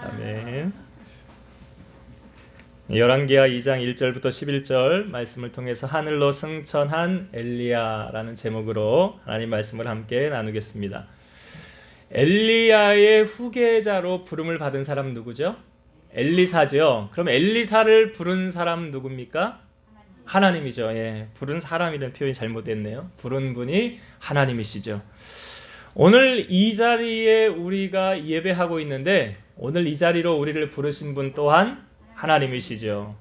아멘. 열왕기하 2장 1절부터 11절 말씀을 통해서 하늘로 승천한 엘리야라는 제목으로 하나님 말씀을 함께 나누겠습니다. 엘리야의 후계자로 부름을 받은 사람 누구죠? 엘리사죠. 그럼 엘리사를 부른 사람 누굽니까? 하나님이죠. 예, 부른 사람이라는 표현이 잘못됐네요. 부른 분이 하나님이시죠. 오늘 이 자리에 우리가 예배하고 있는데 오늘 이 자리로 우리를 부르신 분 또한 하나님이시죠.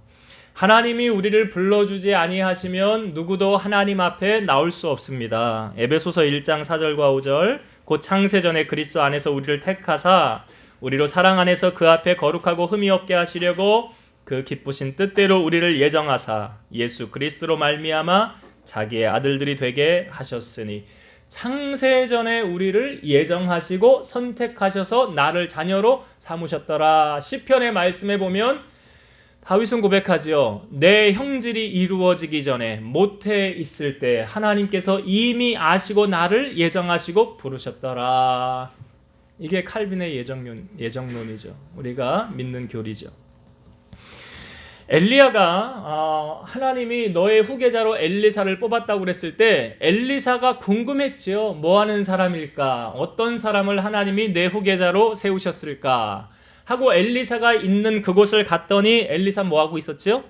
하나님이 우리를 불러주지 아니하시면 누구도 하나님 앞에 나올 수 없습니다. 에베소서 1장 4절과 5절 곧 창세전에 그리스도 안에서 우리를 택하사 우리로 사랑 안에서 그 앞에 거룩하고 흠이 없게 하시려고 그 기쁘신 뜻대로 우리를 예정하사 예수 그리스도로 말미암아 자기의 아들들이 되게 하셨으니 창세전에 우리를 예정하시고 선택하셔서 나를 자녀로 삼으셨더라. 시편의 말씀에 보면 다윗은 고백하지요. 내 형질이 이루어지기 전에 모태에 있을 때 하나님께서 이미 아시고 나를 예정하시고 부르셨더라. 이게 칼빈의 예정론이죠. 우리가 믿는 교리죠. 엘리야가 하나님이 너의 후계자로 엘리사를 뽑았다고 그랬을 때 엘리사가 궁금했죠. 뭐 하는 사람일까? 어떤 사람을 하나님이 내 후계자로 세우셨을까? 하고 엘리사가 있는 그곳을 갔더니 엘리사 뭐 하고 있었죠?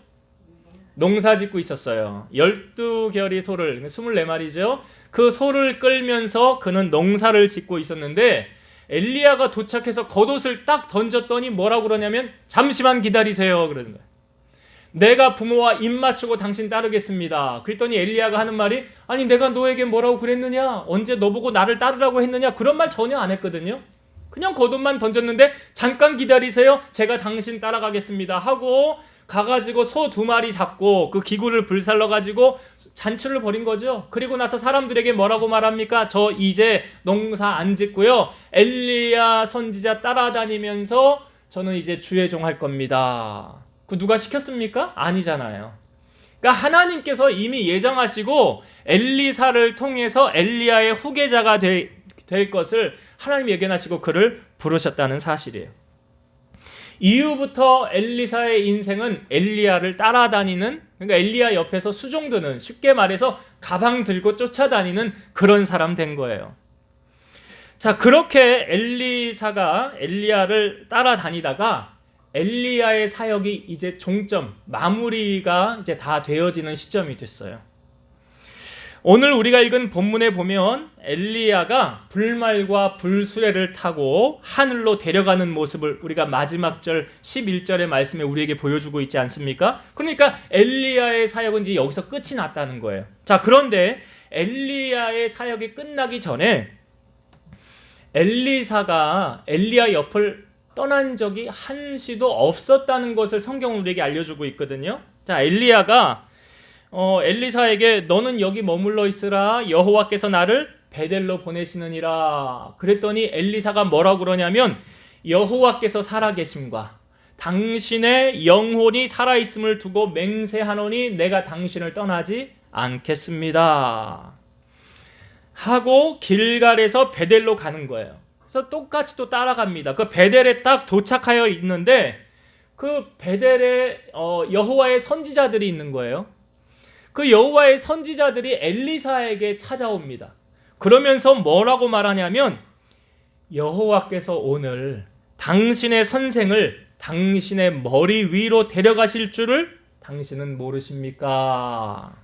농사 짓고 있었어요. 12결의 소를, 24마리죠. 그 소를 끌면서 그는 농사를 짓고 있었는데 엘리야가 도착해서 겉옷을 딱 던졌더니 뭐라고 그러냐면 잠시만 기다리세요 그러는 거예요. 내가 부모와 입 맞추고 당신 따르겠습니다. 그랬더니 엘리야가 하는 말이 아니 내가 너에게 뭐라고 그랬느냐? 언제 너보고 나를 따르라고 했느냐? 그런 말 전혀 안 했거든요. 그냥 겉옷만 던졌는데 잠깐 기다리세요. 제가 당신 따라가겠습니다 하고 가가지고 소 2마리 잡고 그 기구를 불살러가지고 잔치를 벌인 거죠. 그리고 나서 사람들에게 뭐라고 말합니까? 저 이제 농사 안 짓고요. 엘리야 선지자 따라다니면서 저는 이제 주의 종 할 겁니다. 그 누가 시켰습니까? 아니잖아요. 그러니까 하나님께서 이미 예정하시고 엘리사를 통해서 엘리야의 후계자가 될 것을 하나님이 예견하시고 그를 부르셨다는 사실이에요. 이후부터 엘리사의 인생은 엘리야를 따라다니는, 그러니까 엘리야 옆에서 수종드는, 쉽게 말해서 가방 들고 쫓아다니는 그런 사람 된 거예요. 자, 그렇게 엘리사가 엘리야를 따라다니다가 엘리야의 사역이 이제 종점, 마무리가 이제 다 되어지는 시점이 됐어요. 오늘 우리가 읽은 본문에 보면 엘리야가 불말과 불수레를 타고 하늘로 데려가는 모습을 우리가 마지막 절 11절의 말씀에 우리에게 보여주고 있지 않습니까? 그러니까 엘리야의 사역은 이제 여기서 끝이 났다는 거예요. 자, 그런데 엘리야의 사역이 끝나기 전에 엘리사가 엘리야 옆을 떠난 적이 한시도 없었다는 것을 성경은 우리에게 알려주고 있거든요. 자, 엘리야가 엘리사에게 너는 여기 머물러 있으라 여호와께서 나를 베델로 보내시느니라 그랬더니 엘리사가 뭐라고 그러냐면 여호와께서 살아계심과 당신의 영혼이 살아있음을 두고 맹세하노니 내가 당신을 떠나지 않겠습니다 하고 길갈에서 베델로 가는 거예요. 그래서 똑같이 또 따라갑니다. 그 베델에 딱 도착하여 있는데 그 베델에 여호와의 선지자들이 있는 거예요. 그 여호와의 선지자들이 엘리사에게 찾아옵니다. 그러면서 뭐라고 말하냐면 여호와께서 오늘 당신의 선생을 당신의 머리 위로 데려가실 줄을 당신은 모르십니까?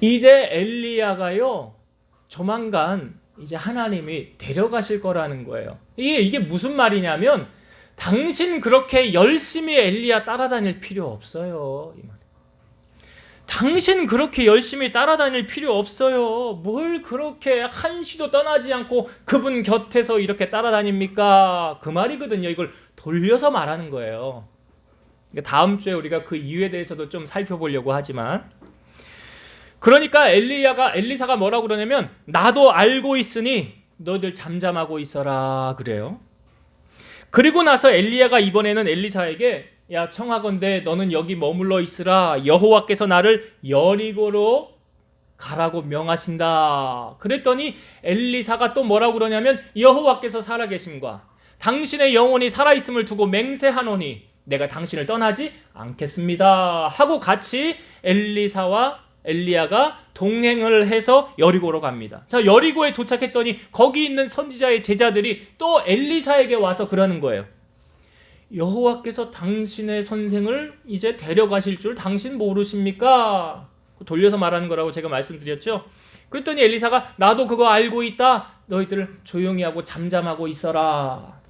이제 엘리야가요 조만간 이제 하나님이 데려가실 거라는 거예요. 이게 무슨 말이냐면 당신 그렇게 열심히 엘리야 따라다닐 필요 없어요. 이 말. 당신 그렇게 열심히 따라다닐 필요 없어요. 뭘 그렇게 한시도 떠나지 않고 그분 곁에서 이렇게 따라다닙니까? 그 말이거든요. 이걸 돌려서 말하는 거예요. 다음 주에 우리가 그 이유에 대해서도 좀 살펴보려고 하지만 그러니까 엘리사가 뭐라고 그러냐면 나도 알고 있으니 너희들 잠잠하고 있어라 그래요. 그리고 나서 엘리야가 이번에는 엘리사에게 야 청하건대 너는 여기 머물러 있으라 여호와께서 나를 여리고로 가라고 명하신다. 그랬더니 엘리사가 또 뭐라고 그러냐면 여호와께서 살아계심과 당신의 영혼이 살아있음을 두고 맹세하노니 내가 당신을 떠나지 않겠습니다 하고 같이 엘리사와 엘리야가 동행을 해서 여리고로 갑니다. 자, 여리고에 도착했더니 거기 있는 선지자의 제자들이 또 엘리사에게 와서 그러는 거예요. 여호와께서 당신의 선생을 이제 데려가실 줄 당신 모르십니까? 돌려서 말하는 거라고 제가 말씀드렸죠. 그랬더니 엘리사가 나도 그거 알고 있다. 너희들 조용히 하고 잠잠하고 있어라.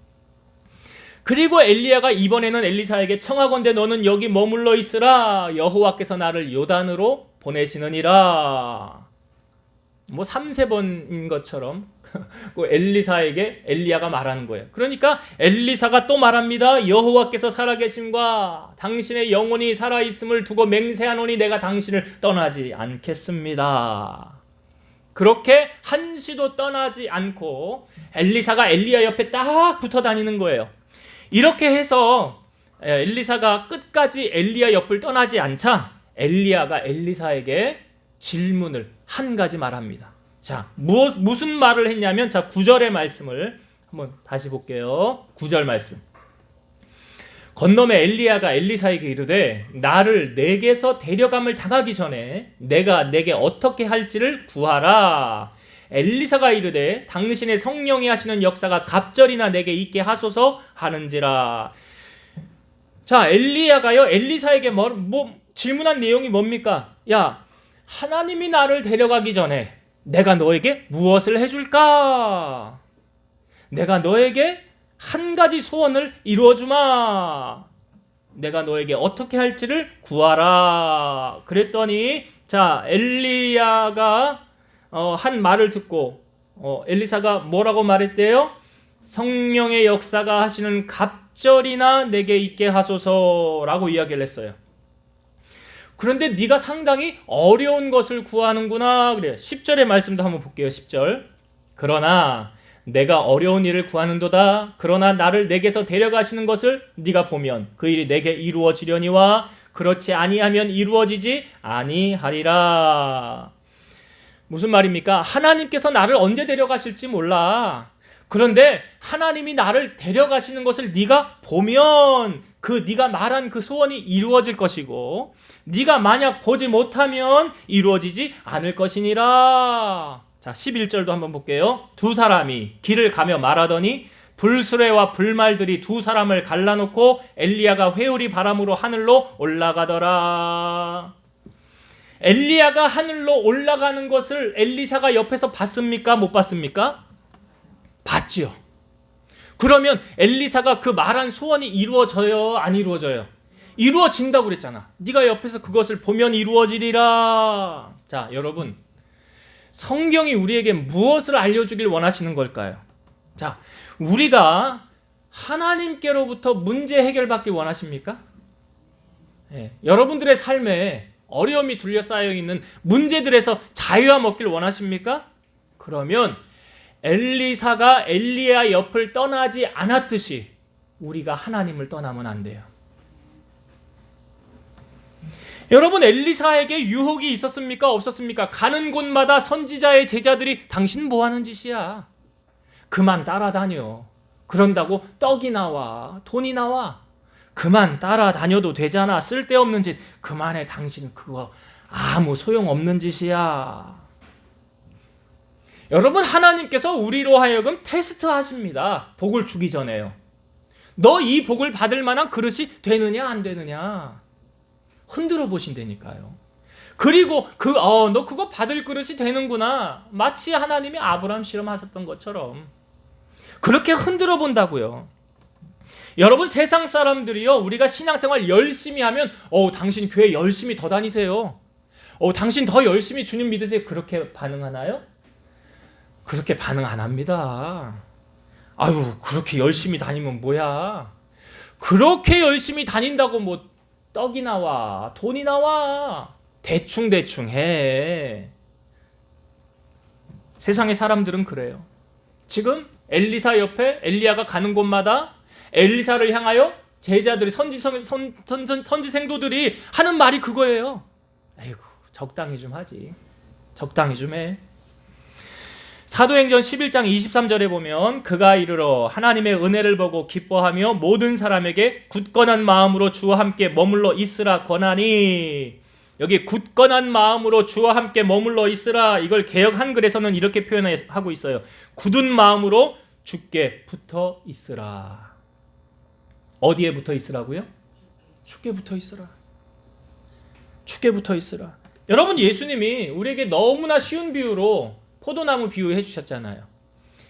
그리고 엘리야가 이번에는 엘리사에게 청하건대 너는 여기 머물러 있으라. 여호와께서 나를 요단으로 보내시느니라. 뭐 3-4번인 것처럼 엘리사에게 엘리야가 말하는 거예요. 그러니까 엘리사가 또 말합니다. 여호와께서 살아계심과 당신의 영혼이 살아있음을 두고 맹세하노니 내가 당신을 떠나지 않겠습니다. 그렇게 한시도 떠나지 않고 엘리사가 엘리야 옆에 딱 붙어 다니는 거예요. 이렇게 해서 엘리사가 끝까지 엘리야 옆을 떠나지 않자 엘리야가 엘리사에게 질문을 한 가지 말합니다. 자, 무슨 말을 했냐면, 자, 9절의 말씀을 한번 다시 볼게요. 9절 말씀. 건너매 엘리야가 엘리사에게 이르되 나를 내게서 데려감을 당하기 전에 내가 내게 어떻게 할지를 구하라. 엘리사가 이르되 당신의 성령이 하시는 역사가 갑절이나 내게 있게 하소서 하는지라. 자, 엘리야가요 엘리사에게 질문한 내용이 뭡니까? 야, 하나님이 나를 데려가기 전에 내가 너에게 무엇을 해줄까? 내가 너에게 한 가지 소원을 이루어주마. 내가 너에게 어떻게 할지를 구하라. 그랬더니 자, 엘리야가 한 말을 듣고 엘리사가 뭐라고 말했대요? 성령의 역사가 하시는 갑절이나 내게 있게 하소서라고 이야기를 했어요. 그런데 네가 상당히 어려운 것을 구하는구나. 그래요. 10절의 말씀도 한번 볼게요. 10절. 그러나 내가 어려운 일을 구하는도다. 그러나 나를 내게서 데려가시는 것을 네가 보면 그 일이 내게 이루어지려니와 그렇지 아니하면 이루어지지 아니하리라. 무슨 말입니까? 하나님께서 나를 언제 데려가실지 몰라. 그런데 하나님이 나를 데려가시는 것을 네가 보면 그 네가 말한 그 소원이 이루어질 것이고 네가 만약 보지 못하면 이루어지지 않을 것이니라. 자, 11절도 한번 볼게요. 두 사람이 길을 가며 말하더니 불수레와 불말들이 두 사람을 갈라놓고 엘리야가 회오리 바람으로 하늘로 올라가더라. 엘리야가 하늘로 올라가는 것을 엘리사가 옆에서 봤습니까? 못 봤습니까? 봤지요. 그러면 엘리사가 그 말한 소원이 이루어져요? 안 이루어져요? 이루어진다고 그랬잖아. 네가 옆에서 그것을 보면 이루어지리라. 자, 여러분, 성경이 우리에게 무엇을 알려주길 원하시는 걸까요? 자, 우리가 하나님께로부터 문제 해결받길 원하십니까? 여러분들의 삶에 어려움이 둘러싸여 있는 문제들에서 자유함 얻길 원하십니까? 그러면 엘리사가 엘리야 옆을 떠나지 않았듯이 우리가 하나님을 떠나면 안 돼요. 여러분, 엘리사에게 유혹이 있었습니까? 없었습니까? 가는 곳마다 선지자의 제자들이 당신 뭐 하는 짓이야? 그만 따라다녀. 그런다고 떡이 나와, 돈이 나와. 그만 따라다녀도 되잖아. 쓸데없는 짓 그만해. 당신 그거 아무 소용없는 짓이야. 여러분, 하나님께서 우리로 하여금 테스트 하십니다. 복을 주기 전에요. 너 이 복을 받을 만한 그릇이 되느냐 안 되느냐 흔들어 보신다니까요. 그리고 너 그거 받을 그릇이 되는구나. 마치 하나님이 아브라함 실험하셨던 것처럼 그렇게 흔들어 본다고요. 여러분, 세상 사람들이요, 우리가 신앙생활 열심히 하면 당신 교회 열심히 더 다니세요. 당신 더 열심히 주님 믿으세요. 그렇게 반응하나요? 그렇게 반응 안 합니다. 아유, 그렇게 열심히 다니면 뭐야? 그렇게 열심히 다닌다고 뭐 떡이 나와, 돈이 나와. 대충 해. 세상의 사람들은 그래요. 지금 엘리사 옆에 엘리야가 가는 곳마다 엘리사를 향하여 제자들이 선지 생도들이 하는 말이 그거예요. 에이구, 적당히 좀 하지. 적당히 좀 해. 사도행전 11장 23절에 보면 그가 이르러 하나님의 은혜를 보고 기뻐하며 모든 사람에게 굳건한 마음으로 주와 함께 머물러 있으라 권하니, 여기 굳건한 마음으로 주와 함께 머물러 있으라, 이걸 개역 한글에서는 이렇게 표현하고 있어요. 굳은 마음으로 주께 붙어 있으라. 어디에 붙어 있으라고요? 주께 붙어 있으라. 주께 붙어 있으라. 여러분, 예수님이 우리에게 너무나 쉬운 비유로 포도나무 비유해 주셨잖아요.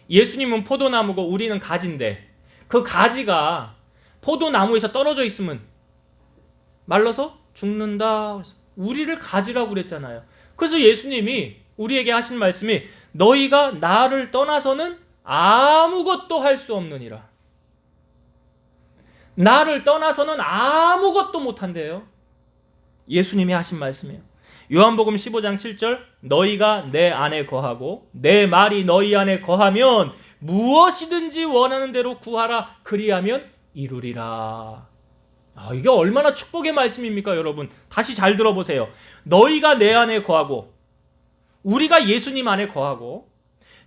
예수님은 포도나무고 우리는 가지인데, 그 가지가 포도나무에서 떨어져 있으면 말라서 죽는다. 우리를 가지라고 그랬잖아요. 그래서 예수님이 우리에게 하신 말씀이 너희가 나를 떠나서는 아무것도 할 수 없느니라. 나를 떠나서는 아무것도 못한대요. 예수님이 하신 말씀이에요. 요한복음 15장 7절, 너희가 내 안에 거하고 내 말이 너희 안에 거하면 무엇이든지 원하는 대로 구하라. 그리하면 이루리라. 이게 얼마나 축복의 말씀입니까, 여러분? 다시 잘 들어보세요. 너희가 내 안에 거하고, 우리가 예수님 안에 거하고,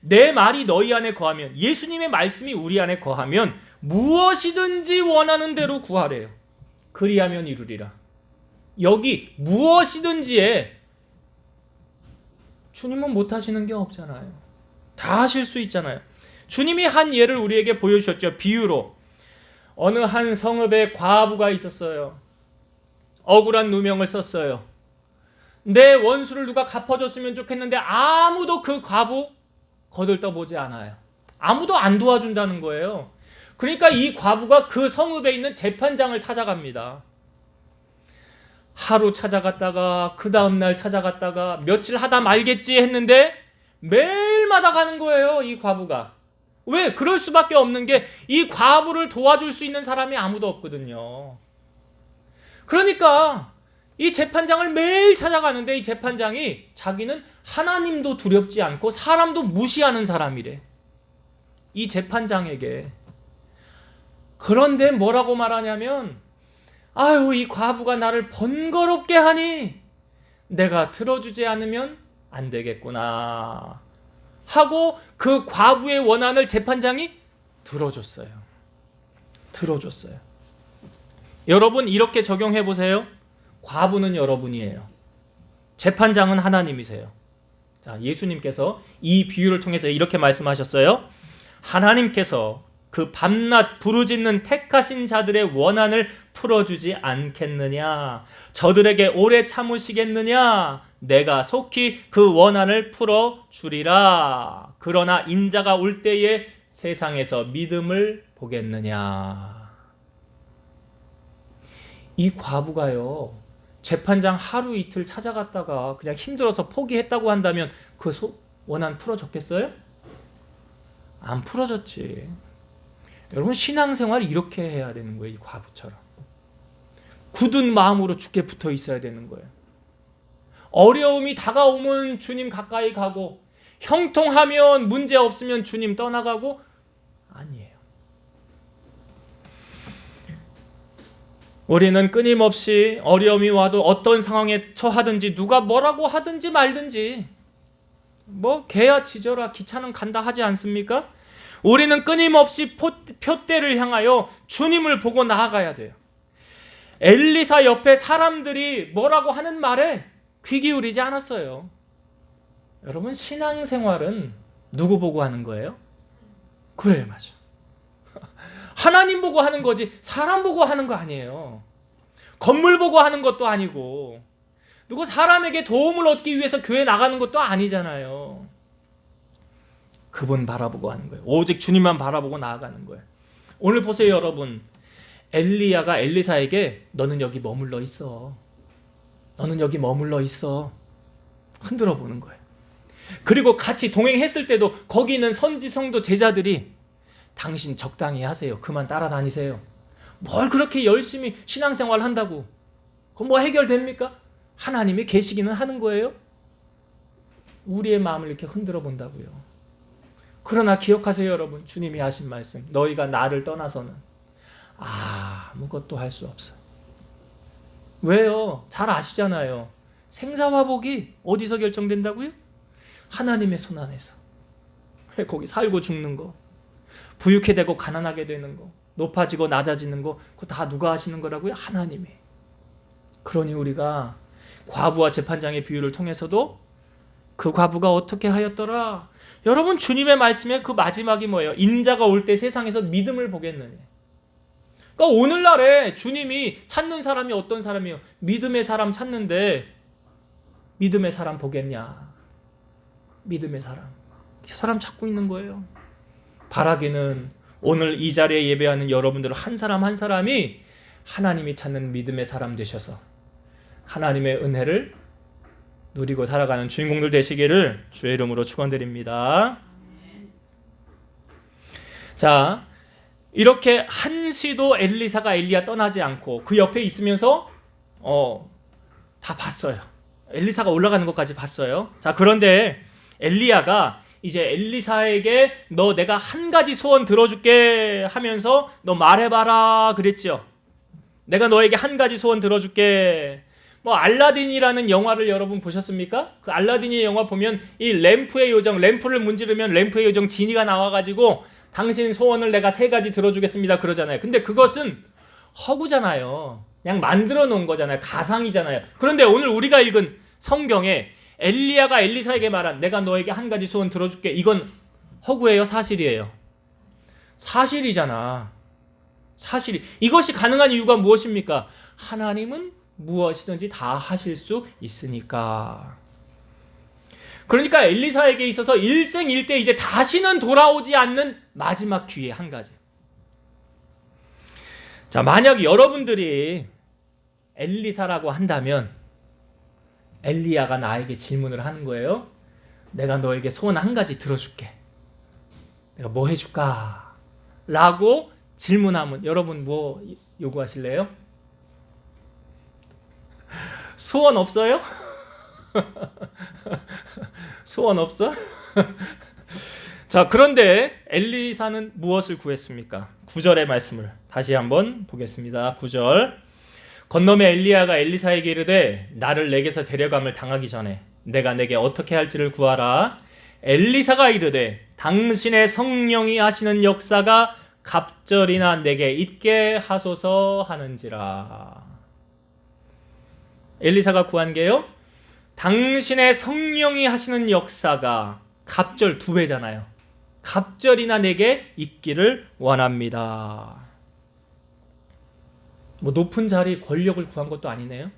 내 말이 너희 안에 거하면, 예수님의 말씀이 우리 안에 거하면 무엇이든지 원하는 대로 구하래요. 그리하면 이루리라. 여기 무엇이든지에 주님은 못하시는 게 없잖아요. 다 하실 수 있잖아요. 주님이 한 예를 우리에게 보여주셨죠. 비유로. 어느 한 성읍에 과부가 있었어요. 억울한 누명을 썼어요. 내 원수를 누가 갚아줬으면 좋겠는데 아무도 그 과부 거들떠보지 않아요. 아무도 안 도와준다는 거예요. 그러니까 이 과부가 그 성읍에 있는 재판장을 찾아갑니다. 하루 찾아갔다가 그 다음날 찾아갔다가 며칠 하다 말겠지 했는데 매일마다 가는 거예요, 이 과부가. 왜? 그럴 수밖에 없는 게 이 과부를 도와줄 수 있는 사람이 아무도 없거든요. 그러니까 이 재판장을 매일 찾아가는데 이 재판장이 자기는 하나님도 두렵지 않고 사람도 무시하는 사람이래. 이 재판장에게. 그런데 뭐라고 말하냐면, 아유, 이 과부가 나를 번거롭게 하니 내가 들어주지 않으면 안 되겠구나 하고 그 과부의 원한을 재판장이 들어줬어요. 여러분, 이렇게 적용해 보세요. 과부는 여러분이에요. 재판장은 하나님이세요. 자, 예수님께서 이 비유를 통해서 이렇게 말씀하셨어요. 하나님께서 그 밤낮 부르짖는 택하신 자들의 원한을 풀어주지 않겠느냐? 저들에게 오래 참으시겠느냐? 내가 속히 그 원한을 풀어주리라. 그러나 인자가 올 때에 세상에서 믿음을 보겠느냐? 이 과부가요, 재판장 하루 이틀 찾아갔다가 그냥 힘들어서 포기했다고 한다면 그 원한 풀어줬겠어요? 안 풀어줬지. 여러분, 신앙생활 이렇게 해야 되는 거예요. 이 과부처럼 굳은 마음으로 주께 붙어 있어야 되는 거예요. 어려움이 다가오면 주님 가까이 가고, 형통하면 문제 없으면 주님 떠나가고, 아니에요. 우리는 끊임없이 어려움이 와도 어떤 상황에 처하든지 누가 뭐라고 하든지 말든지 뭐 개야 지져라 기차는 간다 하지 않습니까? 우리는 끊임없이 표대를 향하여 주님을 보고 나아가야 돼요. 엘리사 옆에 사람들이 뭐라고 하는 말에 귀 기울이지 않았어요. 여러분, 신앙생활은 누구 보고 하는 거예요? 그래요, 맞아. 하나님 보고 하는 거지 사람 보고 하는 거 아니에요. 건물 보고 하는 것도 아니고 누구 사람에게 도움을 얻기 위해서 교회 나가는 것도 아니잖아요. 그분 바라보고 하는 거예요. 오직 주님만 바라보고 나아가는 거예요. 오늘 보세요, 여러분. 엘리야가 엘리사에게 너는 여기 머물러 있어. 너는 여기 머물러 있어. 흔들어 보는 거예요. 그리고 같이 동행했을 때도 거기 있는 선지 성도 제자들이 당신 적당히 하세요. 그만 따라다니세요. 뭘 그렇게 열심히 신앙생활 한다고. 그건 뭐 해결됩니까? 하나님이 계시기는 하는 거예요. 우리의 마음을 이렇게 흔들어 본다고요. 그러나 기억하세요, 여러분. 주님이 하신 말씀. 너희가 나를 떠나서는 아무것도 할 수 없어요. 왜요? 잘 아시잖아요. 생사화복이 어디서 결정된다고요? 하나님의 손 안에서. 거기 살고 죽는 거, 부유케 되고 가난하게 되는 거, 높아지고 낮아지는 거, 그거 다 누가 하시는 거라고요? 하나님이. 그러니 우리가 과부와 재판장의 비유를 통해서도 그 과부가 어떻게 하였더라? 여러분, 주님의 말씀에 그 마지막이 뭐예요? 인자가 올 때 세상에서 믿음을 보겠느냐. 그러니까 오늘날에 주님이 찾는 사람이 어떤 사람이에요? 믿음의 사람 찾는데 믿음의 사람 보겠냐? 믿음의 사람. 그 사람 찾고 있는 거예요. 바라기는 오늘 이 자리에 예배하는 여러분들 한 사람 한 사람이 하나님이 찾는 믿음의 사람 되셔서 하나님의 은혜를 누리고 살아가는 주인공들 되시기를 주의 이름으로 축원드립니다. 자, 이렇게 한시도 엘리사가 엘리야 떠나지 않고 그 옆에 있으면서 다 봤어요. 엘리사가 올라가는 것까지 봤어요. 자, 그런데 엘리야가 이제 엘리사에게 너 내가 한 가지 소원 들어줄게 하면서 너 말해봐라 그랬죠. 내가 너에게 한 가지 소원 들어줄게. 뭐 알라딘이라는 영화를 여러분 보셨습니까? 그 알라딘의 영화 보면 이 램프의 요정, 램프를 문지르면 램프의 요정 지니가 나와가지고 당신 소원을 내가 3가지 들어주겠습니다 그러잖아요. 근데 그것은 허구잖아요. 그냥 만들어 놓은 거잖아요. 가상이잖아요. 그런데 오늘 우리가 읽은 성경에 엘리야가 엘리사에게 말한 내가 너에게 한 가지 소원 들어줄게. 이건 허구예요? 사실이에요? 사실이잖아. 사실이. 이것이 가능한 이유가 무엇입니까? 하나님은 무엇이든지 다 하실 수 있으니까. 그러니까 엘리사에게 있어서 일생일대 이제 다시는 돌아오지 않는 마지막 기회 한 가지. 자, 만약 여러분들이 엘리사라고 한다면 엘리야가 나에게 질문을 하는 거예요. 내가 너에게 소원 한 가지 들어줄게. 내가 뭐 해줄까? 라고 질문하면 여러분 뭐 요구하실래요? 소원 없어요? 소원 없어? 자, 그런데 엘리사는 무엇을 구했습니까? 9절의 말씀을 다시 한번 보겠습니다. 9절. 건너매 엘리야가 엘리사에게 이르되 나를 내게서 데려감을 당하기 전에 내가 내게 어떻게 할지를 구하라. 엘리사가 이르되 당신의 성령이 하시는 역사가 갑절이나 내게 있게 하소서 하는지라. 엘리사가 구한 게요, 당신의 성령이 하시는 역사가 갑절 2배잖아요. 갑절이나 내게 있기를 원합니다. 뭐 높은 자리 권력을 구한 것도 아니네요.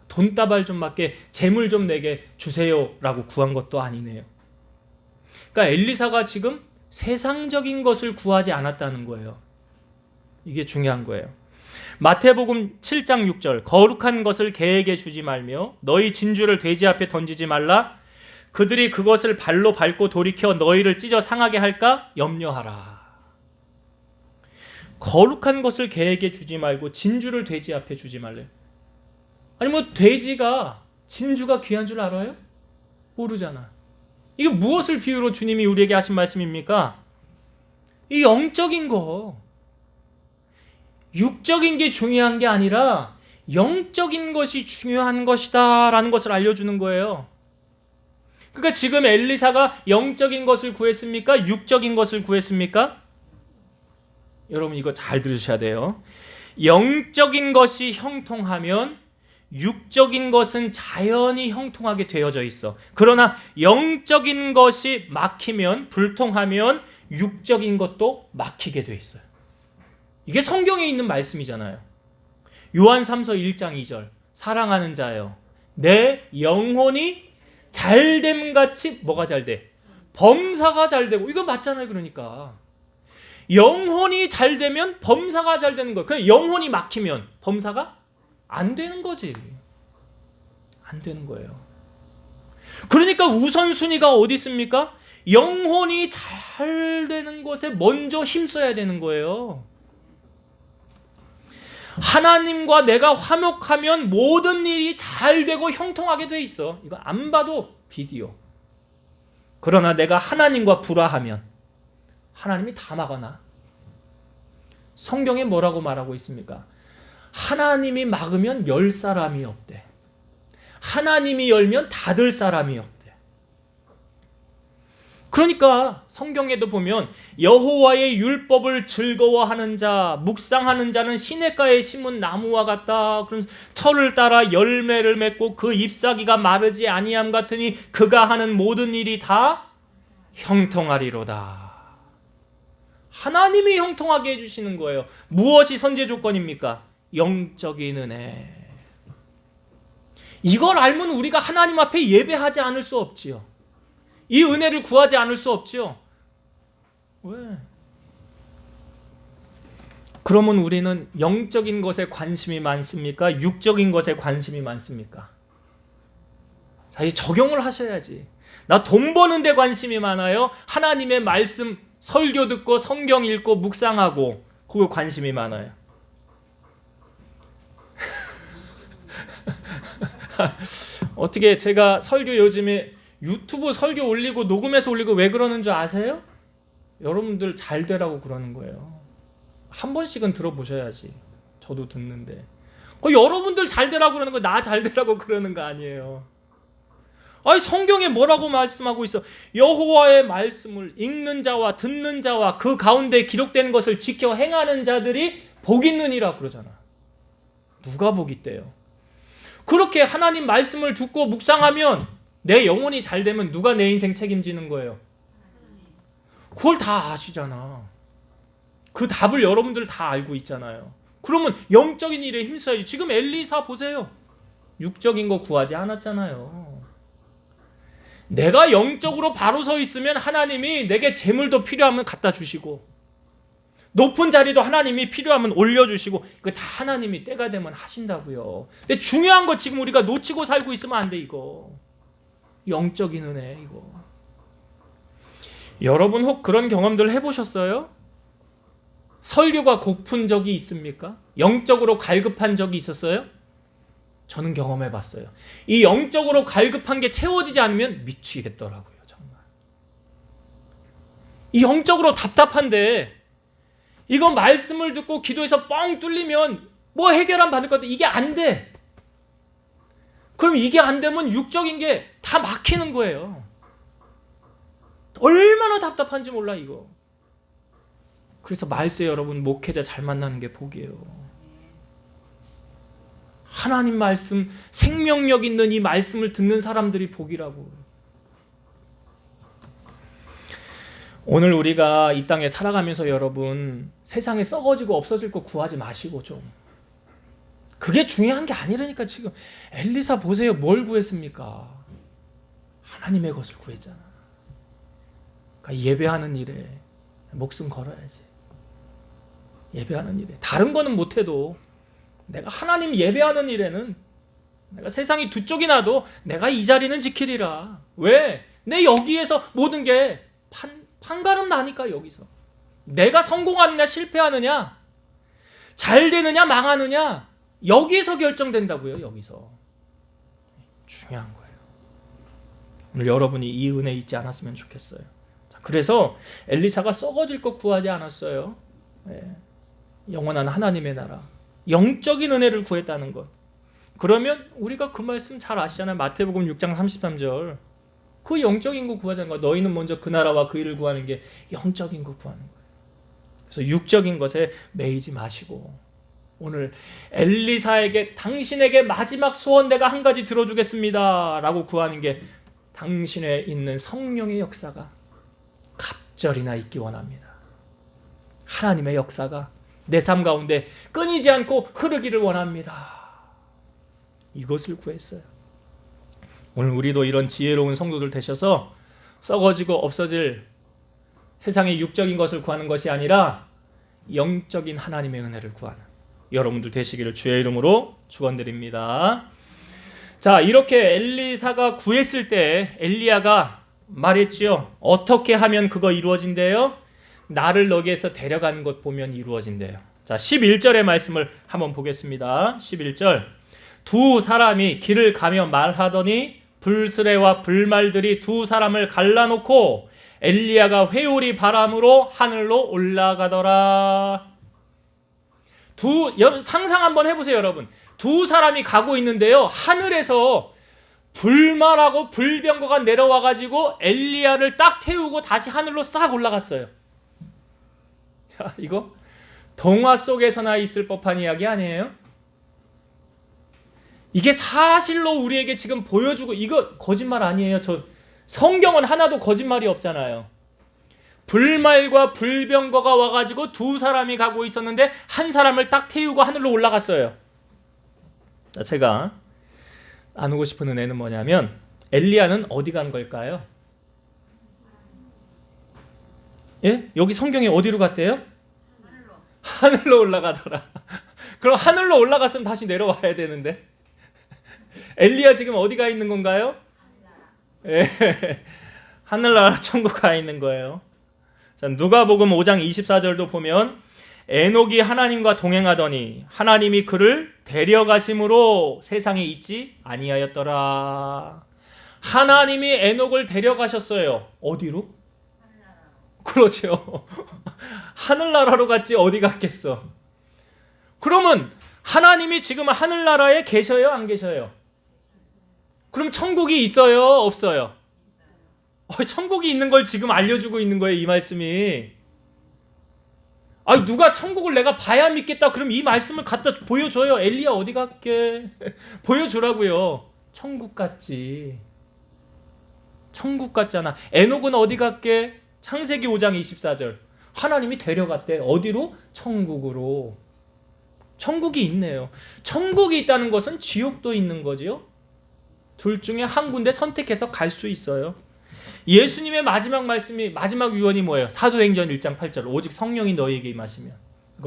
돈다발 좀 맞게 재물 좀 내게 주세요 라고 구한 것도 아니네요. 그러니까 엘리사가 지금 세상적인 것을 구하지 않았다는 거예요. 이게 중요한 거예요. 마태복음 7장 6절. 거룩한 것을 개에게 주지 말며 너희 진주를 돼지 앞에 던지지 말라. 그들이 그것을 발로 밟고 돌이켜 너희를 찢어 상하게 할까 염려하라. 거룩한 것을 개에게 주지 말고 진주를 돼지 앞에 주지 말래. 아니 뭐 돼지가 진주가 귀한 줄 알아요? 모르잖아. 이게 무엇을 비유로 주님이 우리에게 하신 말씀입니까? 이 영적인 거, 육적인 게 중요한 게 아니라 영적인 것이 중요한 것이다 라는 것을 알려주는 거예요. 그러니까 지금 엘리사가 영적인 것을 구했습니까? 육적인 것을 구했습니까? 여러분 이거 잘 들으셔야 돼요. 영적인 것이 형통하면 육적인 것은 자연히 형통하게 되어져 있어. 그러나 영적인 것이 막히면, 불통하면 육적인 것도 막히게 돼 있어요. 이게 성경에 있는 말씀이잖아요. 요한 3서 1장 2절. 사랑하는 자여, 내 영혼이 잘됨같이 뭐가 잘돼? 범사가 잘되고. 이거 맞잖아요. 그러니까 영혼이 잘되면 범사가 잘되는 거예요. 그냥 영혼이 막히면 범사가 안 되는 거지. 안 되는 거예요. 그러니까 우선순위가 어디 있습니까? 영혼이 잘 되는 것에 먼저 힘써야 되는 거예요. 하나님과 내가 화목하면 모든 일이 잘 되고 형통하게 돼 있어. 이거 안 봐도 비디오. 그러나 내가 하나님과 불화하면 하나님이 다 막아놔. 성경에 뭐라고 말하고 있습니까? 하나님이 막으면 열 사람이 없대. 하나님이 열면 닫을 사람이 없대. 그러니까 성경에도 보면 여호와의 율법을 즐거워하는 자, 묵상하는 자는 시냇가에 심은 나무와 같다. 그러면서 철을 따라 열매를 맺고 그 잎사귀가 마르지 아니함 같으니 그가 하는 모든 일이 다 형통하리로다. 하나님이 형통하게 해주시는 거예요. 무엇이 선제 조건입니까? 영적인 은혜. 이걸 알면 우리가 하나님 앞에 예배하지 않을 수 없지요. 이 은혜를 구하지 않을 수 없지요. 왜? 그러면 우리는 영적인 것에 관심이 많습니까? 육적인 것에 관심이 많습니까? 자, 적용을 하셔야지. 나 돈 버는 데 관심이 많아요? 하나님의 말씀 설교 듣고 성경 읽고 묵상하고 그거 관심이 많아요. 어떻게 제가 설교 요즘에 유튜브 설교 올리고 녹음해서 올리고 왜 그러는 줄 아세요? 여러분들 잘 되라고 그러는 거예요. 한 번씩은 들어보셔야지. 저도 듣는데 여러분들 잘 되라고 그러는 거, 나 잘 되라고 그러는 거 아니에요. 아니, 성경에 뭐라고 말씀하고 있어? 여호와의 말씀을 읽는 자와 듣는 자와 그 가운데 기록된 것을 지켜 행하는 자들이 복 있느니라 그러잖아. 누가 복 있대요? 그렇게 하나님 말씀을 듣고 묵상하면 내 영혼이 잘 되면 누가 내 인생 책임지는 거예요? 그걸 다 아시잖아. 그 답을 여러분들 다 알고 있잖아요. 그러면 영적인 일에 힘써야지. 지금 엘리사 보세요. 육적인 거 구하지 않았잖아요. 내가 영적으로 바로 서 있으면 하나님이 내게 재물도 필요하면 갖다 주시고, 높은 자리도 하나님이 필요하면 올려주시고, 이거 다 하나님이 때가 되면 하신다고요. 근데 중요한 거 지금 우리가 놓치고 살고 있으면 안 돼. 이거 영적인 은혜. 이거 여러분 혹 그런 경험들 해보셨어요? 설교가 고픈 적이 있습니까? 영적으로 갈급한 적이 있었어요? 저는 경험해봤어요. 이 영적으로 갈급한 게 채워지지 않으면 미치겠더라고요. 정말 이 영적으로 답답한데 이거 말씀을 듣고 기도해서 뻥 뚫리면 뭐 해결 안 받을 것 같아. 이게 안 돼. 그럼 이게 안 되면 육적인 게 다 막히는 거예요. 얼마나 답답한지 몰라 이거. 그래서 말세 여러분, 목회자 잘 만나는 게 복이에요. 하나님 말씀, 생명력 있는 이 말씀을 듣는 사람들이 복이라고. 오늘 우리가 이 땅에 살아가면서 여러분, 세상에 썩어지고 없어질 거 구하지 마시고 좀. 그게 중요한 게 아니라니까. 지금 엘리사 보세요. 뭘 구했습니까? 하나님의 것을 구했잖아. 그러니까 예배하는 일에 목숨 걸어야지. 예배하는 일에. 다른 거는 못해도 내가 하나님 예배하는 일에는 내가 세상이 두 쪽이 나도 내가 이 자리는 지키리라. 왜? 내 여기에서 모든 게 판가름 나니까. 여기서 내가 성공하느냐 실패하느냐, 잘 되느냐 망하느냐, 여기에서 결정된다고요. 여기서 중요한 거예요. 오늘 여러분이 이 은혜 잊지 않았으면 좋겠어요. 그래서 엘리사가 썩어질 것 구하지 않았어요. 영원한 하나님의 나라, 영적인 은혜를 구했다는 것. 그러면 우리가 그 말씀 잘 아시잖아요. 마태복음 6장 33절. 그 영적인 거 구하자는 거야. 너희는 먼저 그 나라와 그 일을 구하는 게 영적인 거 구하는 거예요. 그래서 육적인 것에 매이지 마시고, 오늘 엘리사에게 당신에게 마지막 소원 내가 한 가지 들어주겠습니다 라고 구하는 게 당신에 있는 성령의 역사가 갑절이나 있기 원합니다. 하나님의 역사가 내 삶 가운데 끊이지 않고 흐르기를 원합니다. 이것을 구했어요. 오늘 우리도 이런 지혜로운 성도들 되셔서 썩어지고 없어질 세상의 육적인 것을 구하는 것이 아니라 영적인 하나님의 은혜를 구하는 여러분들 되시기를 주의 이름으로 축원드립니다. 자, 이렇게 엘리사가 구했을 때 엘리야가 말했지요. 어떻게 하면 그거 이루어진대요? 나를 너기에서 데려가는 것 보면 이루어진대요. 자, 11절의 말씀을 한번 보겠습니다. 11절. 두 사람이 길을 가며 말하더니 불스레와 불말들이 두 사람을 갈라놓고 엘리야가 회오리 바람으로 하늘로 올라가더라. 상상 한번 해보세요, 여러분. 두 사람이 가고 있는데요, 하늘에서 불말하고 불병거가 내려와가지고 엘리야를 딱 태우고 다시 하늘로 싹 올라갔어요. 야, 이거 동화 속에서나 있을 법한 이야기 아니에요? 이게 사실로 우리에게 지금 보여주고, 이거 거짓말 아니에요. 성경은 하나도 거짓말이 없잖아요. 불말과 불병거가 와가지고 두 사람이 가고 있었는데 한 사람을 딱 태우고 하늘로 올라갔어요. 제가 나누고 싶은 은혜는 뭐냐면, 엘리야는 어디 간 걸까요? 예? 여기 성경에 어디로 갔대요? 하늘로 올라가더라. 그럼 하늘로 올라갔으면 다시 내려와야 되는데. 엘리야 지금 어디 가 있는 건가요? 예. 하늘나라 천국 가 있는 거예요. 자, 누가복음 5장 24절도 보면, 에녹이 하나님과 동행하더니 하나님이 그를 데려가심으로 세상에 있지 아니하였더라. 하나님이 에녹을 데려가셨어요. 어디로? 그렇죠. 하늘나라로 갔지 어디 갔겠어. 그러면 하나님이 지금 하늘나라에 계셔요, 안 계셔요? 그럼 천국이 있어요, 없어요? 천국이 있는 걸 지금 알려주고 있는 거예요, 이 말씀이. 아니, 누가 천국을 내가 봐야 믿겠다 그럼 이 말씀을 갖다 보여줘요. 엘리야 어디 갈게? 보여주라고요. 천국 같지. 천국 같잖아. 에녹은 어디 갈게? 창세기 5장 24절. 하나님이 데려갔대. 어디로? 천국으로. 천국이 있네요. 천국이 있다는 것은 지옥도 있는 거지요. 둘 중에 한 군데 선택해서 갈 수 있어요. 예수님의 마지막 말씀이, 마지막 유언이 뭐예요? 사도행전 1장 8절. 오직 성령이 너희에게 임하시면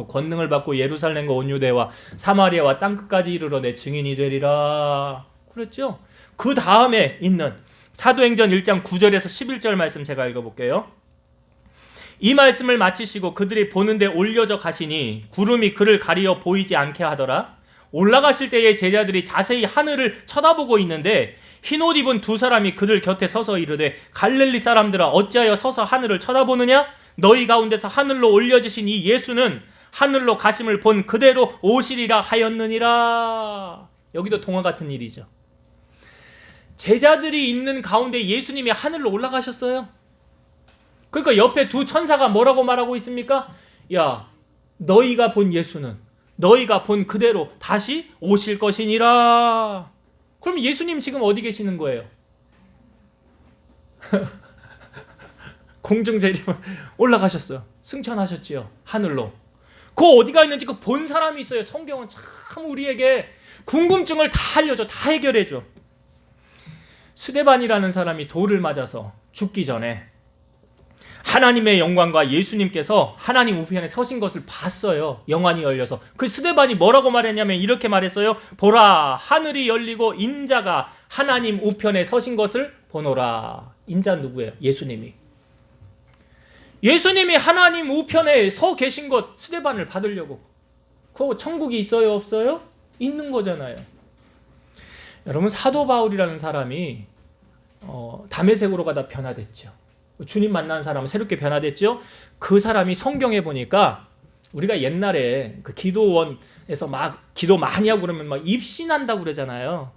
권능을 받고 예루살렘과 온 유대와 사마리아와 땅끝까지 이르러 내 증인이 되리라. 그랬죠? 그 다음에 있는 사도행전 1장 9절에서 11절 말씀 제가 읽어볼게요. 이 말씀을 마치시고 그들이 보는데 올려져 가시니 구름이 그를 가리어 보이지 않게 하더라. 올라가실 때에 제자들이 자세히 하늘을 쳐다보고 있는데 흰옷 입은 두 사람이 그들 곁에 서서 이르되, 갈릴리 사람들아 어찌하여 서서 하늘을 쳐다보느냐? 너희 가운데서 하늘로 올려지신 이 예수는 하늘로 가심을 본 그대로 오시리라 하였느니라. 여기도 동화 같은 일이죠. 제자들이 있는 가운데 예수님이 하늘로 올라가셨어요. 그러니까 옆에 두 천사가 뭐라고 말하고 있습니까? 야, 너희가 본 예수는 너희가 본 그대로 다시 오실 것이니라. 그럼 예수님 지금 어디 계시는 거예요? 공중재림 올라가셨어요. 승천하셨지요. 하늘로. 그 어디가 있는지 그 본 사람이 있어요. 성경은 참 우리에게 궁금증을 다 알려줘. 다 해결해줘. 스데반이라는 사람이 돌을 맞아서 죽기 전에 하나님의 영광과 예수님께서 하나님 우편에 서신 것을 봤어요. 영안이 열려서. 그 스데반이 뭐라고 말했냐면 이렇게 말했어요. 보라, 하늘이 열리고 인자가 하나님 우편에 서신 것을 보노라. 인자 누구예요? 예수님이. 예수님이 하나님 우편에 서 계신 것, 스데반을 받으려고. 그거 천국이 있어요, 없어요? 있는 거잖아요. 여러분, 사도 바울이라는 사람이 다메섹으로 가다 변화됐죠. 주님 만나는 사람은 새롭게 변화됐죠. 그 사람이 성경에 보니까, 우리가 옛날에 그 기도원에서 막 기도 많이 하고 그러면 막 입신한다고 그러잖아요.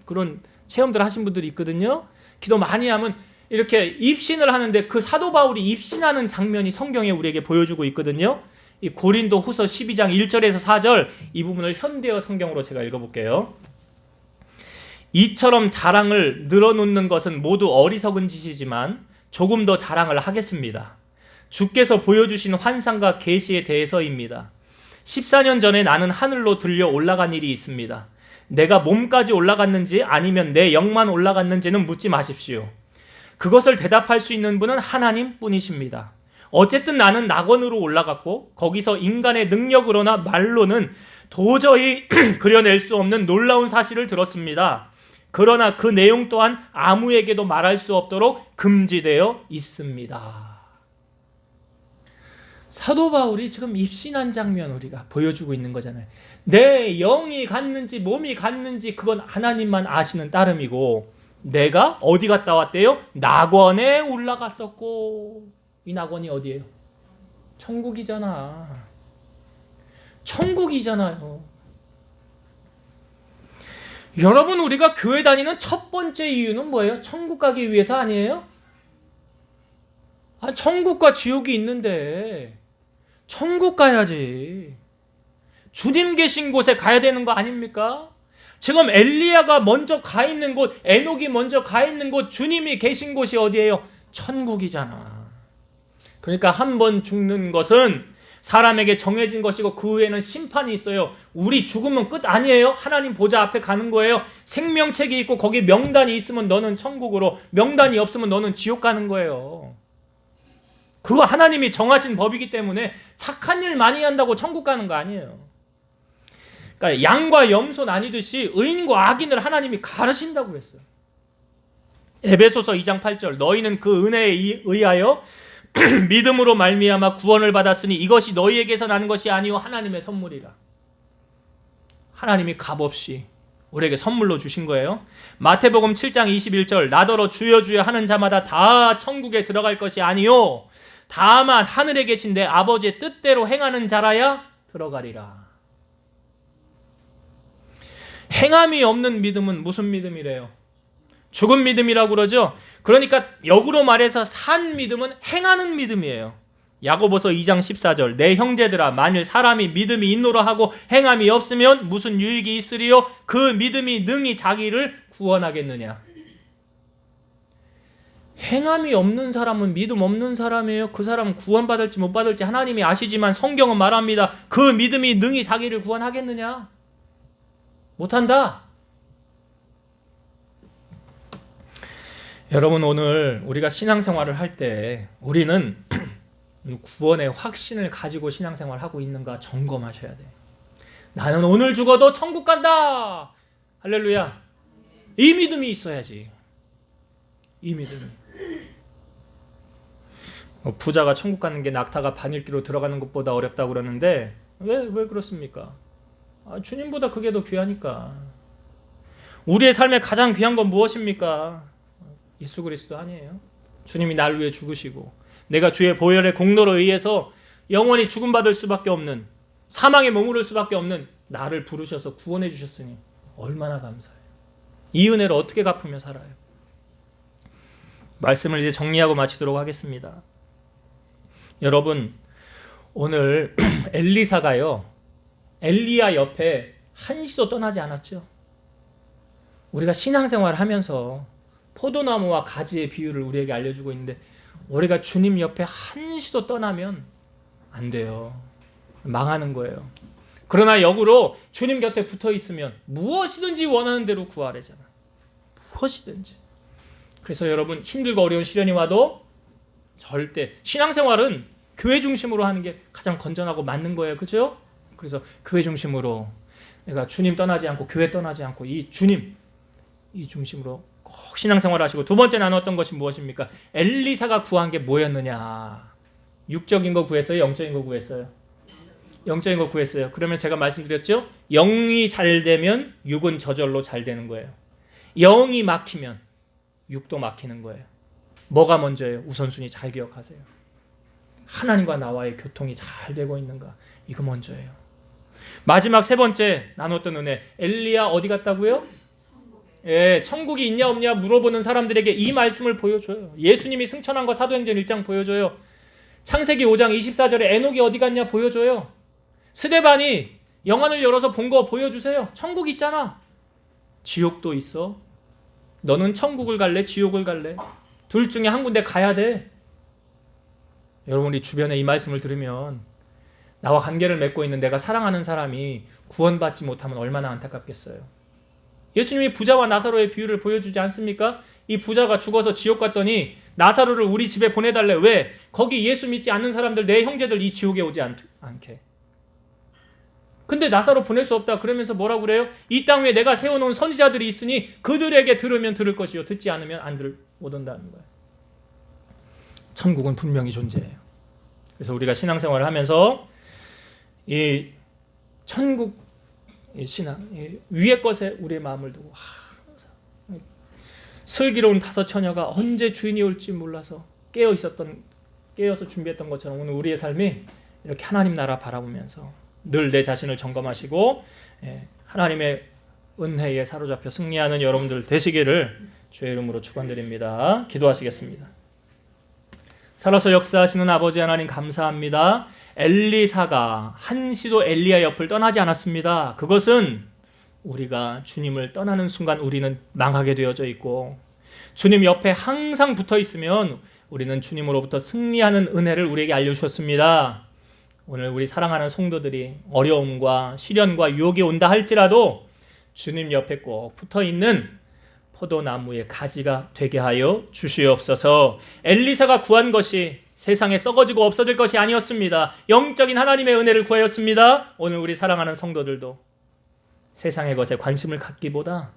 그런 체험들 하신 분들이 있거든요. 기도 많이 하면 이렇게 입신을 하는데, 그 사도 바울이 입신하는 장면이 성경에 우리에게 보여주고 있거든요. 이 고린도 후서 12장 1절에서 4절, 이 부분을 현대어 성경으로 제가 읽어볼게요. 이처럼 자랑을 늘어놓는 것은 모두 어리석은 짓이지만 조금 더 자랑을 하겠습니다. 주께서 보여주신 환상과 계시에 대해서입니다. 14년 전에 나는 하늘로 들려 올라간 일이 있습니다. 내가 몸까지 올라갔는지 아니면 내 영만 올라갔는지는 묻지 마십시오. 그것을 대답할 수 있는 분은 하나님 뿐이십니다. 어쨌든 나는 낙원으로 올라갔고 거기서 인간의 능력으로나 말로는 도저히 그려낼 수 없는 놀라운 사실을 들었습니다. 그러나 그 내용 또한 아무에게도 말할 수 없도록 금지되어 있습니다. 사도 바울이 지금 입신한 장면 우리가 보여주고 있는 거잖아요. 내 영이 갔는지 몸이 갔는지 그건 하나님만 아시는 따름이고, 내가 어디 갔다 왔대요? 낙원에 올라갔었고. 이 낙원이 어디예요? 천국이잖아. 천국이잖아요. 여러분, 우리가 교회 다니는 첫 번째 이유는 뭐예요? 천국 가기 위해서 아니에요? 천국과 지옥이 있는데 천국 가야지. 주님 계신 곳에 가야 되는 거 아닙니까? 지금 엘리야가 먼저 가 있는 곳, 에녹이 먼저 가 있는 곳, 주님이 계신 곳이 어디예요? 천국이잖아. 그러니까 한 번 죽는 것은 사람에게 정해진 것이고 그 후에는 심판이 있어요. 우리 죽으면 끝 아니에요? 하나님 보좌 앞에 가는 거예요. 생명책이 있고 거기 명단이 있으면 너는 천국으로, 명단이 없으면 너는 지옥 가는 거예요. 그거 하나님이 정하신 법이기 때문에 착한 일 많이 한다고 천국 가는 거 아니에요. 그러니까 양과 염소 나뉘듯이 의인과 악인을 하나님이 가르신다고 그랬어요. 에베소서 2장 8절, 너희는 그 은혜에 의하여 믿음으로 말미암아 구원을 받았으니 이것이 너희에게서 나는 것이 아니요 하나님의 선물이라. 하나님이 값없이 우리에게 선물로 주신 거예요. 마태복음 7장 21절, 나더러 주여 주여 하는 자마다 다 천국에 들어갈 것이 아니요 다만 하늘에 계신 내 아버지의 뜻대로 행하는 자라야 들어가리라. 행함이 없는 믿음은 무슨 믿음이래요? 죽은 믿음이라고 그러죠. 그러니까 역으로 말해서 산 믿음은 행하는 믿음이에요. 야고보서 2장 14절, 내 형제들아 만일 사람이 믿음이 있노라 하고 행함이 없으면 무슨 유익이 있으리요? 그 믿음이 능히 자기를 구원하겠느냐. 행함이 없는 사람은 믿음 없는 사람이에요. 그 사람은 구원받을지 못 받을지 하나님이 아시지만 성경은 말합니다. 그 믿음이 능히 자기를 구원하겠느냐? 못한다. 여러분, 오늘 우리가 신앙생활을 할 때 우리는 구원의 확신을 가지고 신앙생활을 하고 있는가 점검하셔야 돼요. 나는 오늘 죽어도 천국 간다. 할렐루야. 이 믿음이 있어야지. 이 믿음이. 부자가 천국 가는 게 낙타가 바늘기로 들어가는 것보다 어렵다고 그러는데 왜 그렇습니까? 주님보다 그게 더 귀하니까. 우리의 삶에 가장 귀한 건 무엇입니까? 예수 그리스도 아니에요? 주님이 날 위해 죽으시고 내가 주의 보혈의 공로로 의해서 영원히 죽음받을 수밖에 없는, 사망에 머무를 수밖에 없는 나를 부르셔서 구원해 주셨으니 얼마나 감사해요. 이 은혜를 어떻게 갚으며 살아요? 말씀을 이제 정리하고 마치도록 하겠습니다. 여러분, 오늘 엘리사가요 엘리야 옆에 한시도 떠나지 않았죠. 우리가 신앙생활을 하면서 포도나무와 가지의 비유를 우리에게 알려주고 있는데 우리가 주님 옆에 한시도 떠나면 안 돼요. 망하는 거예요. 그러나 역으로 주님 곁에 붙어 있으면 무엇이든지 원하는 대로 구하래잖아. 무엇이든지. 그래서 여러분, 힘들고 어려운 시련이 와도 절대, 신앙생활은 교회 중심으로 하는 게 가장 건전하고 맞는 거예요. 그죠? 그래서 교회 중심으로, 내가 주님 떠나지 않고 교회 떠나지 않고 이 주님, 이 중심으로 꼭 신앙생활 하시고, 두 번째 나눴던 것이 무엇입니까? 엘리사가 구한 게 뭐였느냐? 육적인 거 구했어요? 영적인 거 구했어요? 영적인 거 구했어요. 그러면 제가 말씀드렸죠? 영이 잘 되면 육은 저절로 잘 되는 거예요. 영이 막히면 육도 막히는 거예요. 뭐가 먼저예요? 우선순위 잘 기억하세요. 하나님과 나와의 교통이 잘 되고 있는가? 이거 먼저예요. 마지막 세 번째 나눴던 은혜, 엘리야 어디 갔다고요? 예, 천국이 있냐 없냐 물어보는 사람들에게 이 말씀을 보여줘요. 예수님이 승천한 거 사도행전 1장 보여줘요. 창세기 5장 24절에 에녹이 어디 갔냐 보여줘요. 스데반이 영안을 열어서 본 거 보여주세요. 천국 있잖아. 지옥도 있어. 너는 천국을 갈래? 지옥을 갈래? 둘 중에 한 군데 가야 돼. 여러분, 우리 주변에 이 말씀을 들으면 나와 관계를 맺고 있는 내가 사랑하는 사람이 구원받지 못하면 얼마나 안타깝겠어요. 예수님이 부자와 나사로의 비유를 보여주지 않습니까? 이 부자가 죽어서 지옥 갔더니 나사로를 우리 집에 보내달래. 왜? 거기 예수 믿지 않는 사람들, 내 형제들 이 지옥에 오지 않게. 근데 나사로 보낼 수 없다 그러면서 뭐라고 그래요? 이 땅 위에 내가 세워놓은 선지자들이 있으니 그들에게 들으면 들을 것이요 듣지 않으면 못 온다는 거예요. 천국은 분명히 존재해요. 그래서 우리가 신앙생활을 하면서 이 천국 신앙, 위의 것에 우리의 마음을 두고, 슬기로운 다섯 처녀가 언제 주인이 올지 몰라서 깨어서 준비했던 것처럼 오늘 우리의 삶이 이렇게 하나님 나라 바라보면서 늘 내 자신을 점검하시고 하나님의 은혜에 사로잡혀 승리하는 여러분들 되시기를 주의 이름으로 축원드립니다. 기도하시겠습니다. 살아서 역사하시는 아버지 하나님 감사합니다. 엘리사가 한시도 엘리야 옆을 떠나지 않았습니다. 그것은 우리가 주님을 떠나는 순간 우리는 망하게 되어져 있고, 주님 옆에 항상 붙어 있으면 우리는 주님으로부터 승리하는 은혜를 우리에게 알려주셨습니다. 오늘 우리 사랑하는 성도들이 어려움과 시련과 유혹이 온다 할지라도 주님 옆에 꼭 붙어 있는 포도나무의 가지가 되게 하여 주시옵소서. 엘리사가 구한 것이 세상에 썩어지고 없어질 것이 아니었습니다. 영적인 하나님의 은혜를 구하였습니다. 오늘 우리 사랑하는 성도들도 세상의 것에 관심을 갖기보다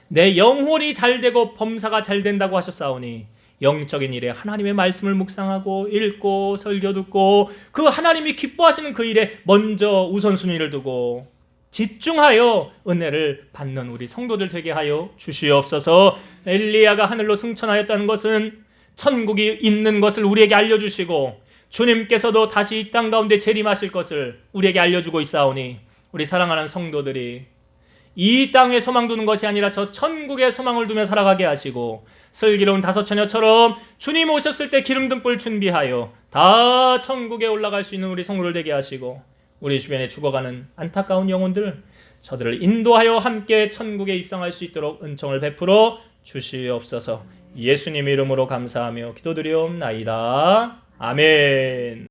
내 영혼이 잘되고 범사가 잘된다고 하셨사오니 영적인 일에 하나님의 말씀을 묵상하고 읽고 설교 듣고 그 하나님이 기뻐하시는 그 일에 먼저 우선순위를 두고 집중하여 은혜를 받는 우리 성도들 되게 하여 주시옵소서. 엘리야가 하늘로 승천하였다는 것은 천국이 있는 것을 우리에게 알려주시고 주님께서도 다시 이 땅 가운데 재림하실 것을 우리에게 알려주고 있사오니 우리 사랑하는 성도들이 이 땅에 소망 두는 것이 아니라 저 천국에 소망을 두며 살아가게 하시고 슬기로운 다섯 처녀처럼 주님 오셨을 때 기름 등불 준비하여 다 천국에 올라갈 수 있는 우리 성도들 되게 하시고 우리 주변에 죽어가는 안타까운 영혼들 저들을 인도하여 함께 천국에 입성할 수 있도록 은총을 베풀어 주시옵소서. 예수님 이름으로 감사하며 기도드리옵나이다. 아멘.